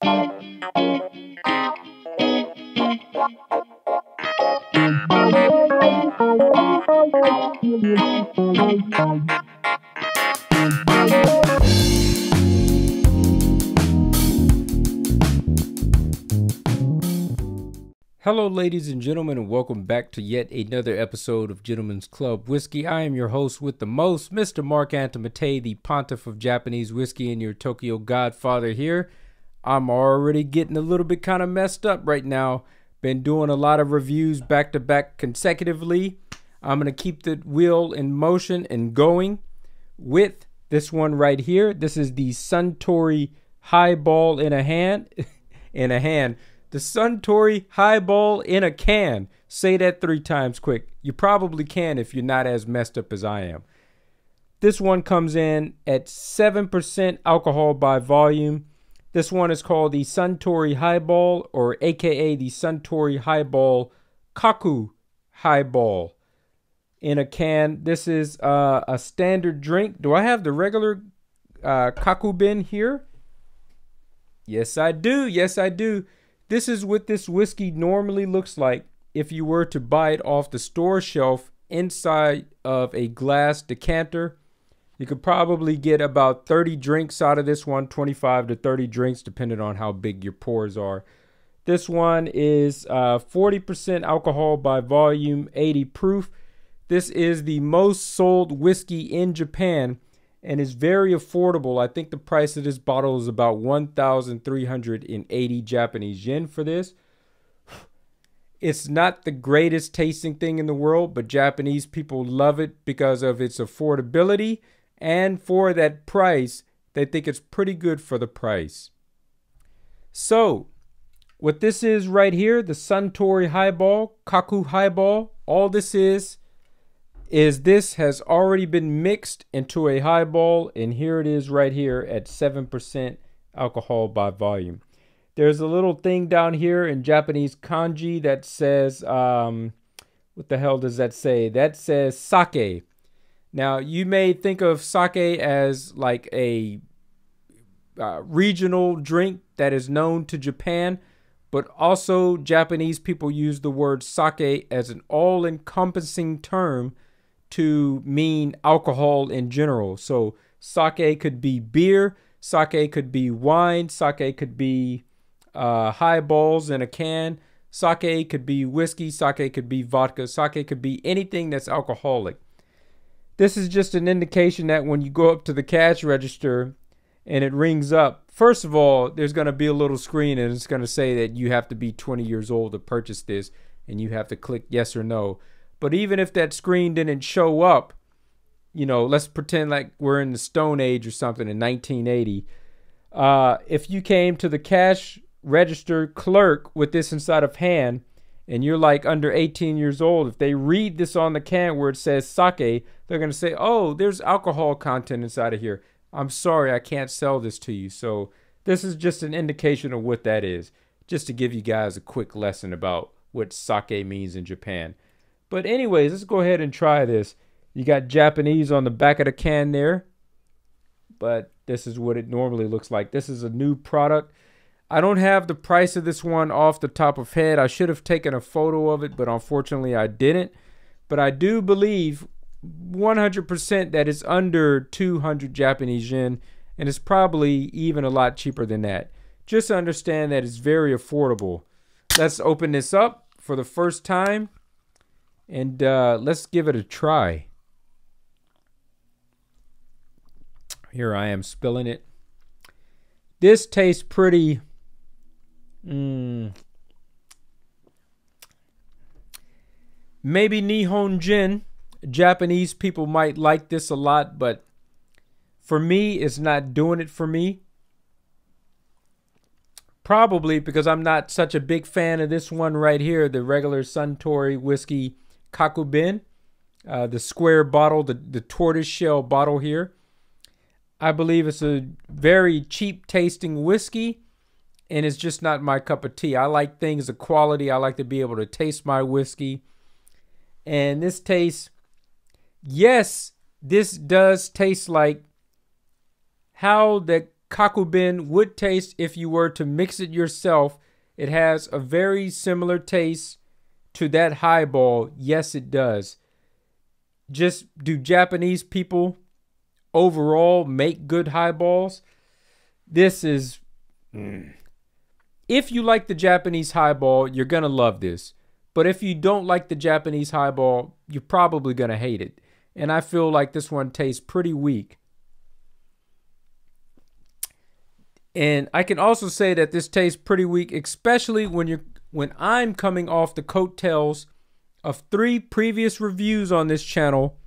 Hello, ladies and gentlemen, and welcome back to yet another episode of Gentlemen's Club Whiskey. I am your host with the most, Mr. Mark Antomate, the pontiff of Japanese whiskey and your Tokyo godfather here. I'm already getting a little bit kind of messed up right now. Been doing a lot of reviews back-to-back consecutively. I'm going to keep the wheel in motion and going with this one right here. This is the Suntory Highball in a hand. The Suntory Highball in a can. Say that 3 times quick. You probably can if you're not as messed up as I am. This one comes in at 7% alcohol by volume. This one is called the Suntory Highball, or aka the Suntory Highball Kaku Highball in a can. This is a standard drink. Do I have the regular Kaku bin here? Yes, I do. Yes, I do. This is what this whiskey normally looks like if you were to buy it off the store shelf inside of a glass decanter. You could probably get about 30 drinks out of this one, 25 to 30 drinks, depending on how big your pours are. This one is 40% alcohol by volume, 80 proof. This is the most sold whiskey in Japan and is very affordable. I think the price of this bottle is about 1,380 Japanese yen for this. It's not the greatest tasting thing in the world, but Japanese people love it because of its affordability. And for that price, they think it's pretty good for the price. So, what this is right here, the Suntory Highball, Kaku Highball, all this is this has already been mixed into a highball, and here it is right here at 7% alcohol by volume. There's a little thing down here in Japanese kanji that says, what the hell does that say? That says sake. Now, you may think of sake as like a regional drink that is known to Japan, but also Japanese people use the word sake as an all-encompassing term to mean alcohol in general. So sake could be beer, sake could be wine, sake could be highballs in a can, sake could be whiskey, sake could be vodka, sake could be anything that's alcoholic. This is just an indication that when you go up to the cash register and it rings up, first of all, there's going to be a little screen and it's going to say that you have to be 20 years old to purchase this and you have to click yes or no. But even if that screen didn't show up, you know, let's pretend like we're in the Stone Age or something in 1980. If you came to the cash register clerk with this inside of hand and you're like under 18 years old, if they read this on the can where it says sake, they're going to say, oh, there's alcohol content inside of here. I'm sorry, I can't sell this to you. So this is just an indication of what that is, just to give you guys a quick lesson about what sake means in Japan. But anyways, let's go ahead and try this. You got Japanese on the back of the can there, but this is what it normally looks like. This is a new product. I don't have the price of this one off the top of head. I should have taken a photo of it, but unfortunately I didn't. But I do believe 100% that it's under 200 Japanese yen, and it's probably even a lot cheaper than that. Just understand that it's very affordable. Let's open this up for the first time. And let's give it a try. Here I am spilling it. This tastes pretty... maybe Nihon Gin. Japanese people might like this a lot, but for me, it's not doing it for me. Probably because I'm not such a big fan of this one right here, the regular Suntory whiskey Kaku bin, the square bottle, the tortoise shell bottle here. I believe it's a very cheap tasting whiskey, and it's just not my cup of tea. I like things of quality. I like to be able to taste my whiskey. And this tastes, yes, this does taste like how the Kaku would taste if you were to mix it yourself. It has a very similar taste to that highball. Yes, it does. Just, do Japanese people overall make good highballs? This is... If you like the Japanese highball, you're going to love this. But if you don't like the Japanese highball, you're probably going to hate it. And I feel like this one tastes pretty weak. And I can also say that this tastes pretty weak, especially when I'm coming off the coattails of 3 previous reviews on this channel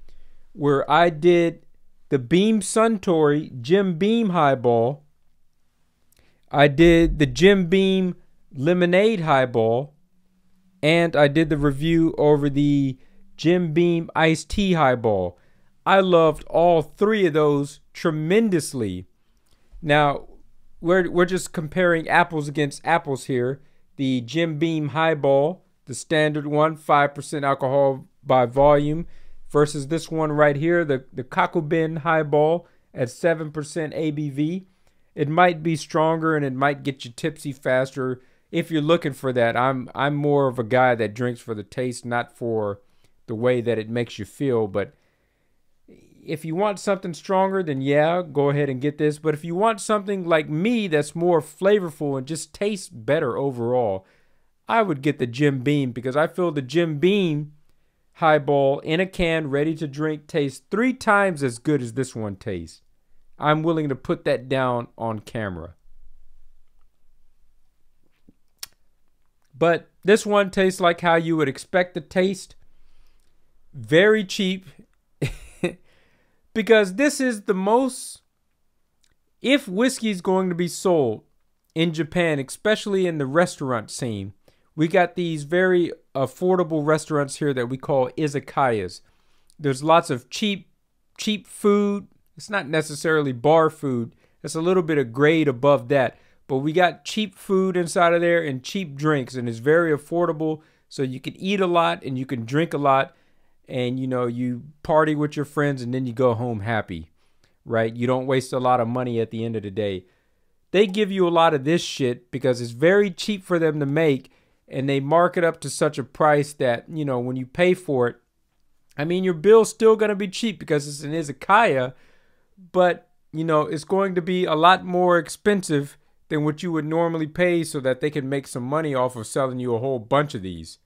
where I did the Beam Suntory Jim Beam Highball. I did the Jim Beam Lemonade Highball. And I did the review over the Jim Beam Iced Tea Highball. I loved all 3 of those tremendously. Now, we're just comparing apples against apples here. The Jim Beam Highball, the standard one, 5% alcohol by volume, versus this one right here, the Kaku Highball at 7% ABV. It might be stronger and it might get you tipsy faster if you're looking for that. I'm more of a guy that drinks for the taste, not for the way that it makes you feel. But if you want something stronger, then yeah, go ahead and get this. But if you want something like me that's more flavorful and just tastes better overall, I would get the Jim Beam, because I feel the Jim Beam Highball in a can, ready to drink, tastes 3 times as good as this one tastes. I'm willing to put that down on camera. But this one tastes like how you would expect to taste. Very cheap. Because this is the most... If whiskey is going to be sold in Japan, especially in the restaurant scene, we got these very affordable restaurants here that we call izakayas. There's lots of cheap food. It's not necessarily bar food. It's a little bit of grade above that. But we got cheap food inside of there and cheap drinks. And it's very affordable. So you can eat a lot and you can drink a lot. And, you know, you party with your friends and then you go home happy. Right? You don't waste a lot of money at the end of the day. They give you a lot of this shit because it's very cheap for them to make. And they mark it up to such a price that, you know, when you pay for it, I mean, your bill's still going to be cheap because it's an izakaya. But, you know, it's going to be a lot more expensive than what you would normally pay so that they can make some money off of selling you a whole bunch of these.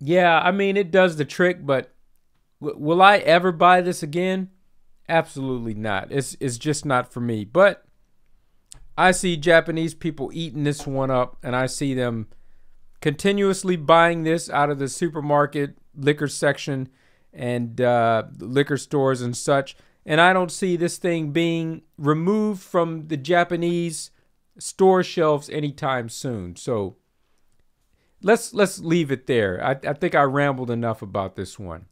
Yeah, I mean, it does the trick, but will I ever buy this again? Absolutely not. It's just not for me. But I see Japanese people eating this one up, and I see them continuously buying this out of the supermarket liquor section and liquor stores and such. And I don't see this thing being removed from the Japanese store shelves anytime soon. So let's leave it there. I think I rambled enough about this one.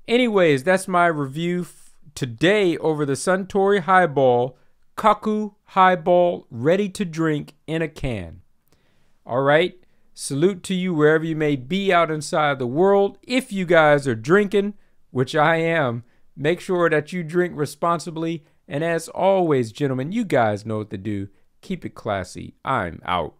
Anyways, that's my review today over the Suntory Highball, Kaku Highball, ready to drink in a can. All right. Salute to you wherever you may be out inside the world. If you guys are drinking, which I am, make sure that you drink responsibly. And as always, gentlemen, you guys know what to do. Keep it classy. I'm out.